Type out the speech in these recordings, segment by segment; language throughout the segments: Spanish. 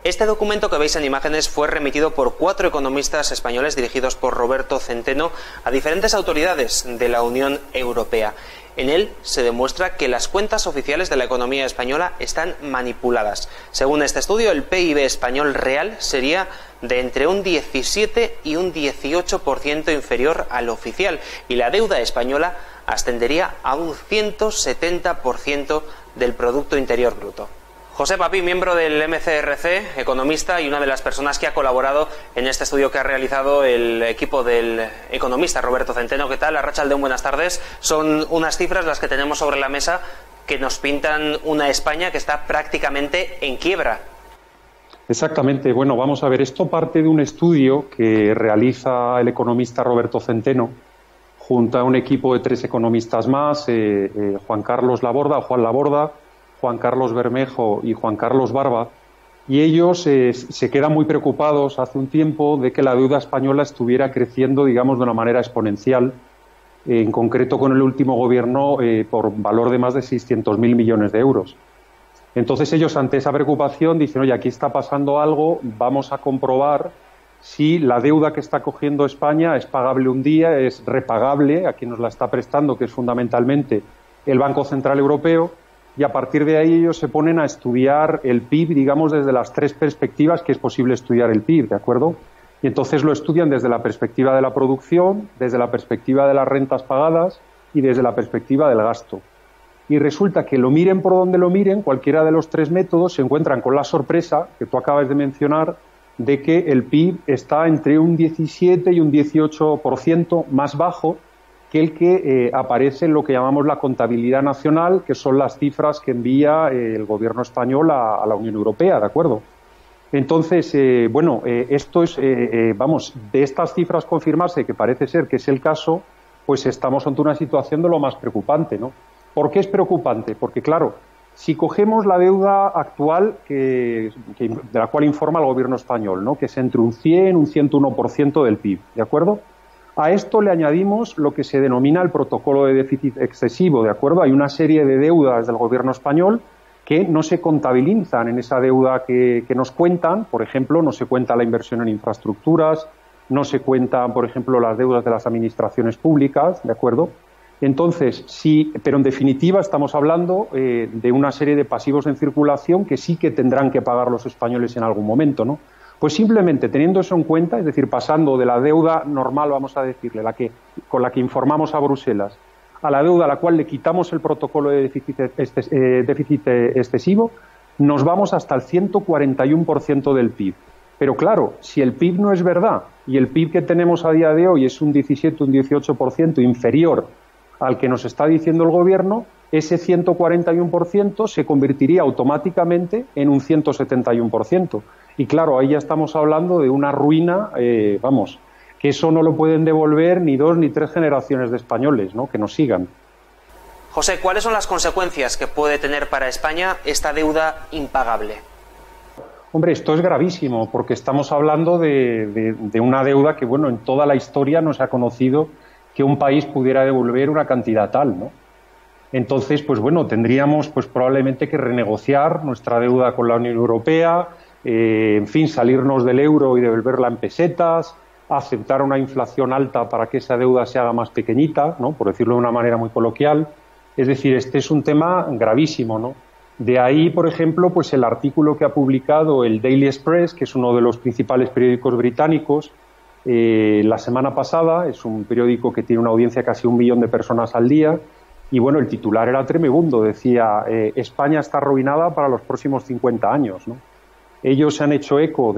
Este documento que veis en imágenes fue remitido por 4 economistas españoles dirigidos por Roberto Centeno a diferentes autoridades de la Unión Europea. En él se demuestra que las cuentas oficiales de la economía española están manipuladas. Según este estudio, el PIB español real sería de entre un 17 y un 18% inferior al oficial, y la deuda española ascendería a un 170% del Producto Interior Bruto. José Papí, miembro del MCRC, economista y una de las personas que ha colaborado en este estudio que ha realizado el equipo del economista Roberto Centeno. ¿Qué tal? Arratsaldeon, buenas tardes. Son unas cifras las que tenemos sobre la mesa que nos pintan una España que está prácticamente en quiebra. Exactamente. Bueno, vamos a ver, esto parte de un estudio que realiza el economista Roberto Centeno junto a un equipo de 3 economistas más, Juan Laborda, Juan Carlos Bermejo y Juan Carlos Barba, y ellos se quedan muy preocupados hace un tiempo de que la deuda española estuviera creciendo, digamos, de una manera exponencial, en concreto con el último gobierno por valor de más de 600.000 millones de euros. Entonces ellos, ante esa preocupación, dicen, oye, aquí está pasando algo, vamos a comprobar si la deuda que está cogiendo España es pagable un día, es repagable a quien nos la está prestando, que es fundamentalmente el Banco Central Europeo. Y a partir de ahí ellos se ponen a estudiar el PIB, digamos, desde las 3 perspectivas que es posible estudiar el PIB, ¿de acuerdo? Y entonces lo estudian desde la perspectiva de la producción, desde la perspectiva de las rentas pagadas y desde la perspectiva del gasto. Y resulta que lo miren por donde lo miren, cualquiera de los 3 métodos, se encuentran con la sorpresa que tú acabas de mencionar de que el PIB está entre un 17 y un 18% más bajo que el que aparece en lo que llamamos la contabilidad nacional, que son las cifras que envía el gobierno español a la Unión Europea, ¿de acuerdo? Entonces, esto es, de estas cifras confirmarse, que parece ser que es el caso, pues estamos ante una situación de lo más preocupante, ¿no? ¿Por qué es preocupante? Porque, claro, si cogemos la deuda actual de la cual informa el gobierno español, ¿no?, que es entre un 100 y un 101% del PIB, ¿de acuerdo? A esto le añadimos lo que se denomina el protocolo de déficit excesivo, ¿de acuerdo? Hay una serie de deudas del gobierno español que no se contabilizan en esa deuda que nos cuentan. Por ejemplo, no se cuenta la inversión en infraestructuras, no se cuentan, por ejemplo, las deudas de las administraciones públicas, ¿de acuerdo? Entonces, sí, pero en definitiva estamos hablando de una serie de pasivos en circulación que sí que tendrán que pagar los españoles en algún momento, ¿no? Pues simplemente teniendo eso en cuenta, es decir, pasando de la deuda normal, vamos a decirle, con la que informamos a Bruselas, a la deuda a la cual le quitamos el protocolo de déficit excesivo, nos vamos hasta el 141% del PIB. Pero claro, si el PIB no es verdad y el PIB que tenemos a día de hoy es un 17, un 18% inferior al que nos está diciendo el gobierno, ese 141% se convertiría automáticamente en un 171%. Y claro, ahí ya estamos hablando de una ruina, que eso no lo pueden devolver ni 2 ni 3 generaciones de españoles, ¿no?, que nos sigan. José, ¿cuáles son las consecuencias que puede tener para España esta deuda impagable? Hombre, esto es gravísimo, porque estamos hablando de una deuda que, bueno, en toda la historia no se ha conocido que un país pudiera devolver una cantidad tal, ¿no? Entonces, pues bueno, tendríamos pues probablemente que renegociar nuestra deuda con la Unión Europea, en fin, salirnos del euro y devolverla en pesetas, aceptar una inflación alta para que esa deuda se haga más pequeñita, ¿no?, por decirlo de una manera muy coloquial. Es decir, este es un tema gravísimo, ¿no? De ahí, por ejemplo, pues el artículo que ha publicado el Daily Express, que es uno de los principales periódicos británicos, la semana pasada. Es un periódico que tiene una audiencia de casi 1 millón de personas al día, y bueno, el titular era tremebundo, decía España está arruinada para los próximos 50 años, ¿no? Ellos se han hecho eco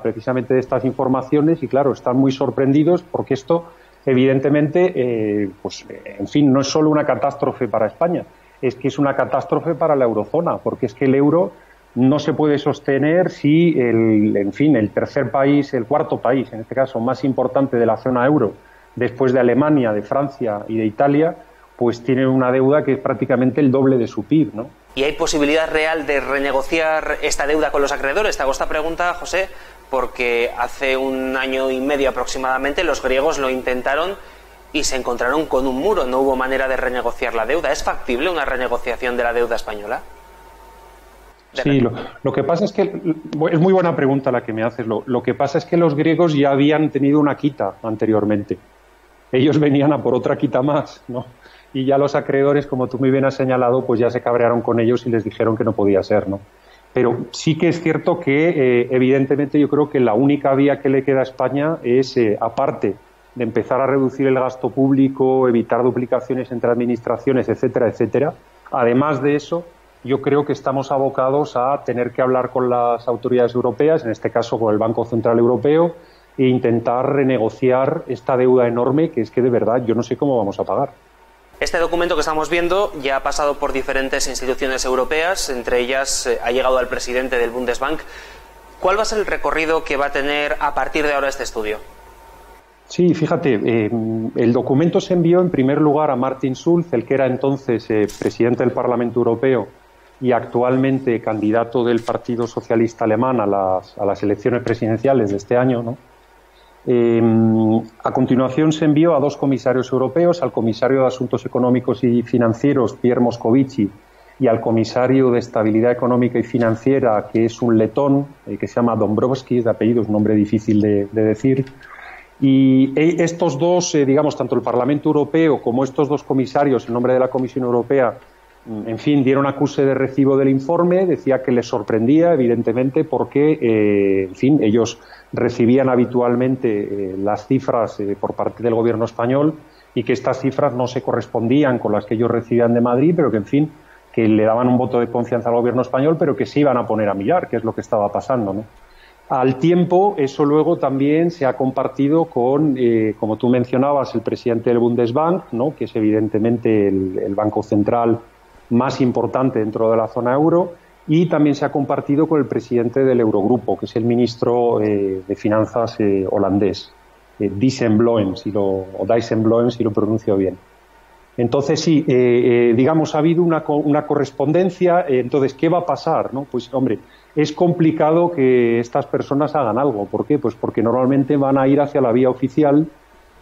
precisamente de estas informaciones y claro, están muy sorprendidos porque esto evidentemente, en fin, no es solo una catástrofe para España, es que es una catástrofe para la eurozona, porque es que el euro no se puede sostener si el tercer país, el cuarto país, en este caso más importante de la zona euro, después de Alemania, de Francia y de Italia, pues tiene una deuda que es prácticamente el doble de su PIB, ¿no? ¿Y hay posibilidad real de renegociar esta deuda con los acreedores? Te hago esta pregunta, José, porque hace 1 año y medio aproximadamente los griegos lo intentaron y se encontraron con un muro. No hubo manera de renegociar la deuda. ¿Es factible una renegociación de la deuda española? Sí, lo que pasa es que es muy buena pregunta la que me haces. Lo que pasa es que los griegos ya habían tenido una quita anteriormente. Ellos venían a por otra quita más, ¿no? Y ya los acreedores, como tú muy bien has señalado, pues ya se cabrearon con ellos y les dijeron que no podía ser, ¿no? Pero sí que es cierto que, evidentemente, yo creo que la única vía que le queda a España es, aparte de empezar a reducir el gasto público, evitar duplicaciones entre administraciones, etcétera, etcétera. Además de eso, yo creo que estamos abocados a tener que hablar con las autoridades europeas, en este caso con el Banco Central Europeo, e intentar renegociar esta deuda enorme que es que de verdad yo no sé cómo vamos a pagar. Este documento que estamos viendo ya ha pasado por diferentes instituciones europeas, entre ellas ha llegado al presidente del Bundesbank. ¿Cuál va a ser el recorrido que va a tener a partir de ahora este estudio? Sí, fíjate, el documento se envió en primer lugar a Martin Schulz, el que era entonces presidente del Parlamento Europeo y actualmente candidato del Partido Socialista Alemán a las elecciones presidenciales de este año, ¿no? A continuación se envió a dos comisarios europeos, al comisario de Asuntos Económicos y Financieros, Pierre Moscovici, y al comisario de Estabilidad Económica y Financiera, que es un letón, que se llama Dombrovskis, de apellido, es un nombre difícil de decir. Y estos dos, digamos, tanto el Parlamento Europeo como estos dos comisarios, en nombre de la Comisión Europea, en fin, dieron acuse de recibo del informe. Decía que les sorprendía, evidentemente, porque, en fin, ellos recibían habitualmente las cifras por parte del Gobierno español y que estas cifras no se correspondían con las que ellos recibían de Madrid, pero que, en fin, que le daban un voto de confianza al Gobierno español, pero que se iban a poner a mirar qué es lo que estaba pasando, ¿no? Al tiempo, eso luego también se ha compartido con, como tú mencionabas, el presidente del Bundesbank, ¿no?, que es evidentemente el banco central más importante dentro de la zona euro, y también se ha compartido con el presidente del Eurogrupo, que es el ministro de Finanzas holandés, Dijsselbloem, o Dijsselbloem, si lo pronuncio bien. Entonces, sí, digamos, ha habido una correspondencia. Entonces, ¿qué va a pasar, no? Pues, hombre, es complicado que estas personas hagan algo. ¿Por qué? Pues porque normalmente van a ir hacia la vía oficial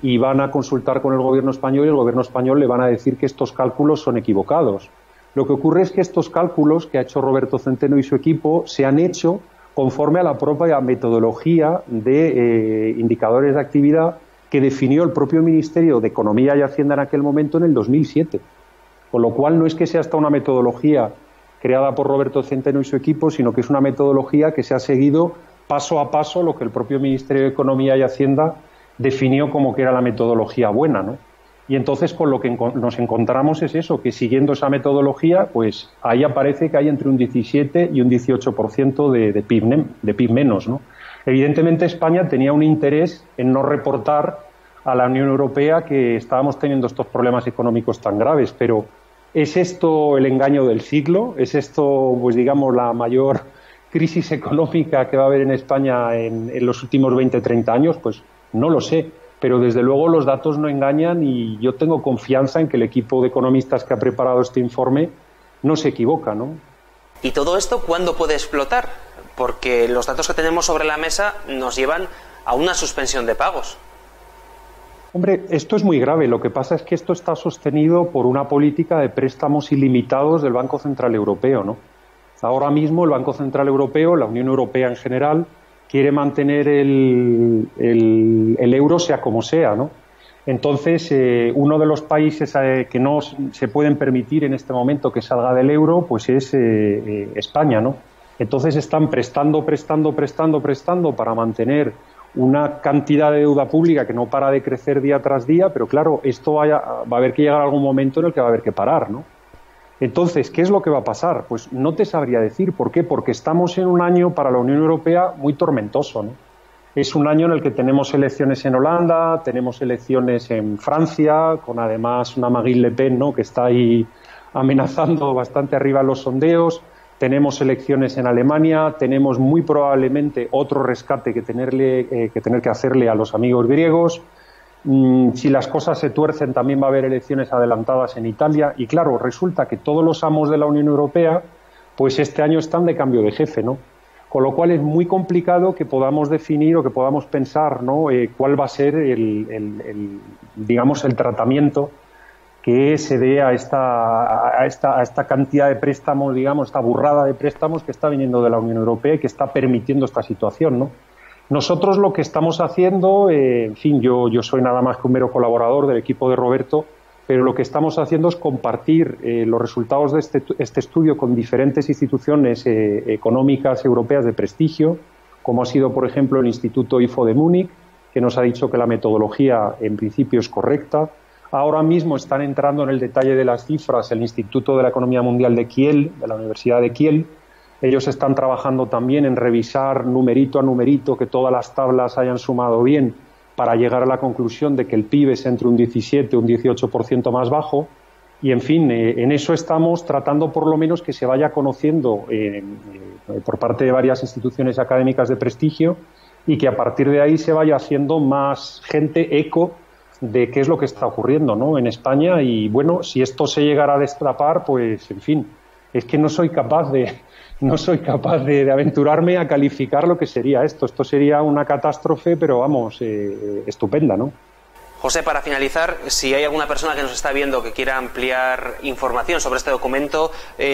y van a consultar con el Gobierno español, y el Gobierno español le van a decir que estos cálculos son equivocados. Lo que ocurre es que estos cálculos que ha hecho Roberto Centeno y su equipo se han hecho conforme a la propia metodología de indicadores de actividad que definió el propio Ministerio de Economía y Hacienda en aquel momento, en el 2007. Con lo cual no es que sea hasta una metodología creada por Roberto Centeno y su equipo, sino que es una metodología que se ha seguido paso a paso lo que el propio Ministerio de Economía y Hacienda definió como que era la metodología buena, ¿no? Y entonces con lo que nos encontramos es eso, que siguiendo esa metodología, pues ahí aparece que hay entre un 17 y un 18% de PIB menos, ¿no? Evidentemente España tenía un interés en no reportar a la Unión Europea que estábamos teniendo estos problemas económicos tan graves, pero ¿es esto el engaño del siglo? ¿Es esto, pues digamos, la mayor crisis económica que va a haber en España en los últimos 20-30 años? Pues no lo sé, pero desde luego los datos no engañan y yo tengo confianza en que el equipo de economistas que ha preparado este informe no se equivoca, ¿no? ¿Y todo esto cuándo puede explotar? Porque los datos que tenemos sobre la mesa nos llevan a una suspensión de pagos. Hombre, esto es muy grave. Lo que pasa es que esto está sostenido por una política de préstamos ilimitados del Banco Central Europeo, ¿no? Ahora mismo el Banco Central Europeo, la Unión Europea en general, quiere mantener el euro sea como sea, ¿no? Entonces, uno de los países que no se pueden permitir en este momento que salga del euro, pues es España, ¿no? Entonces están prestando para mantener una cantidad de deuda pública que no para de crecer día tras día, pero claro, esto va a haber que llegar a algún momento en el que va a haber que parar, ¿no? Entonces, ¿qué es lo que va a pasar? Pues no te sabría decir. ¿Por qué? Porque estamos en un año para la Unión Europea muy tormentoso, ¿no? Es un año en el que tenemos elecciones en Holanda, tenemos elecciones en Francia, con además una Marine Le Pen, ¿no?, que está ahí amenazando bastante arriba en los sondeos. Tenemos elecciones en Alemania, tenemos muy probablemente otro rescate que tener que hacerle a los amigos griegos. Si las cosas se tuercen, también va a haber elecciones adelantadas en Italia. Y claro, resulta que todos los amos de la Unión Europea, pues este año están de cambio de jefe, ¿no? Con lo cual es muy complicado que podamos definir o que podamos pensar, ¿no?, cuál va a ser digamos, el tratamiento que se dé a esta cantidad de préstamos, digamos, esta burrada de préstamos que está viniendo de la Unión Europea y que está permitiendo esta situación, ¿no? Nosotros lo que estamos haciendo, en fin, yo soy nada más que un mero colaborador del equipo de Roberto, pero lo que estamos haciendo es compartir los resultados de este estudio con diferentes instituciones económicas europeas de prestigio, como ha sido, por ejemplo, el Instituto IFO de Múnich, que nos ha dicho que la metodología en principio es correcta. Ahora mismo están entrando en el detalle de las cifras el Instituto de la Economía Mundial de Kiel, de la Universidad de Kiel. Ellos están trabajando también en revisar numerito a numerito que todas las tablas hayan sumado bien para llegar a la conclusión de que el PIB es entre un 17 y un 18% más bajo. Y, en fin, en eso estamos tratando por lo menos que se vaya conociendo por parte de varias instituciones académicas de prestigio y que a partir de ahí se vaya haciendo más gente eco de qué es lo que está ocurriendo, ¿no?, en España. Y, bueno, si esto se llegara a destapar, pues, en fin, es que no soy capaz de aventurarme a calificar lo que sería esto. Esto sería una catástrofe, pero vamos, estupenda, ¿no? José, para finalizar, si hay alguna persona que nos está viendo que quiera ampliar información sobre este documento,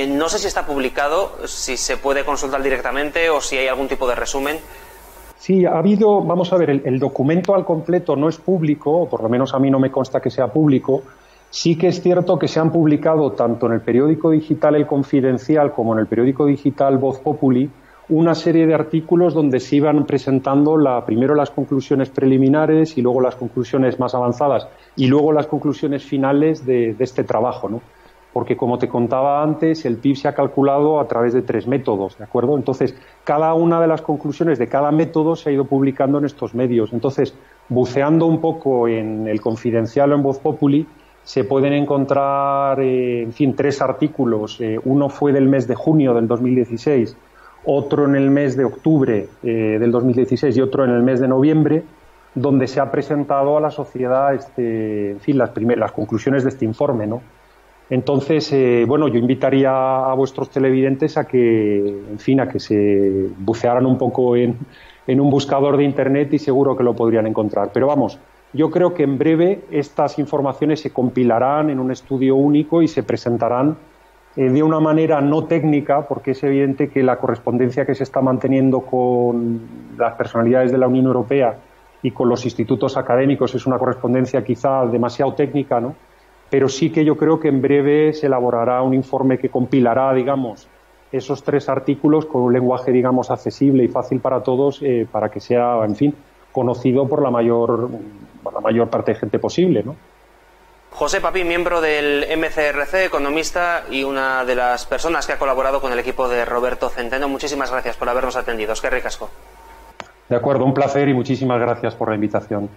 no sé si está publicado, si se puede consultar directamente o si hay algún tipo de resumen. Sí, ha habido, vamos a ver, el documento al completo no es público, o por lo menos a mí no me consta que sea público. Sí que es cierto que se han publicado tanto en el periódico digital El Confidencial como en el periódico digital Voz Populi una serie de artículos donde se iban presentando primero las conclusiones preliminares y luego las conclusiones más avanzadas y luego las conclusiones finales de este trabajo, ¿no? Porque, como te contaba antes, el PIB se ha calculado a través de 3 métodos, ¿de acuerdo? Entonces, cada una de las conclusiones de cada método se ha ido publicando en estos medios. Entonces, buceando un poco en El Confidencial o en Voz Populi, se pueden encontrar, en fin, 3 artículos. Uno fue del mes de junio del 2016, otro en el mes de octubre del 2016 y otro en el mes de noviembre, donde se ha presentado a la sociedad, en fin, las conclusiones de este informe, ¿no? Entonces, bueno, yo invitaría a vuestros televidentes a que, en fin, a que se bucearan un poco en un buscador de Internet y seguro que lo podrían encontrar. Pero vamos, yo creo que en breve estas informaciones se compilarán en un estudio único y se presentarán de una manera no técnica, porque es evidente que la correspondencia que se está manteniendo con las personalidades de la Unión Europea y con los institutos académicos es una correspondencia quizá demasiado técnica, ¿no? Pero sí que yo creo que en breve se elaborará un informe que compilará, digamos, esos 3 artículos con un lenguaje, digamos, accesible y fácil para todos, para que sea, en fin, conocido por la mayor parte de gente posible, ¿no? José Papín, miembro del MCRC, economista y una de las personas que ha colaborado con el equipo de Roberto Centeno. Muchísimas gracias por habernos atendido. Es que ricasco. De acuerdo, un placer y muchísimas gracias por la invitación.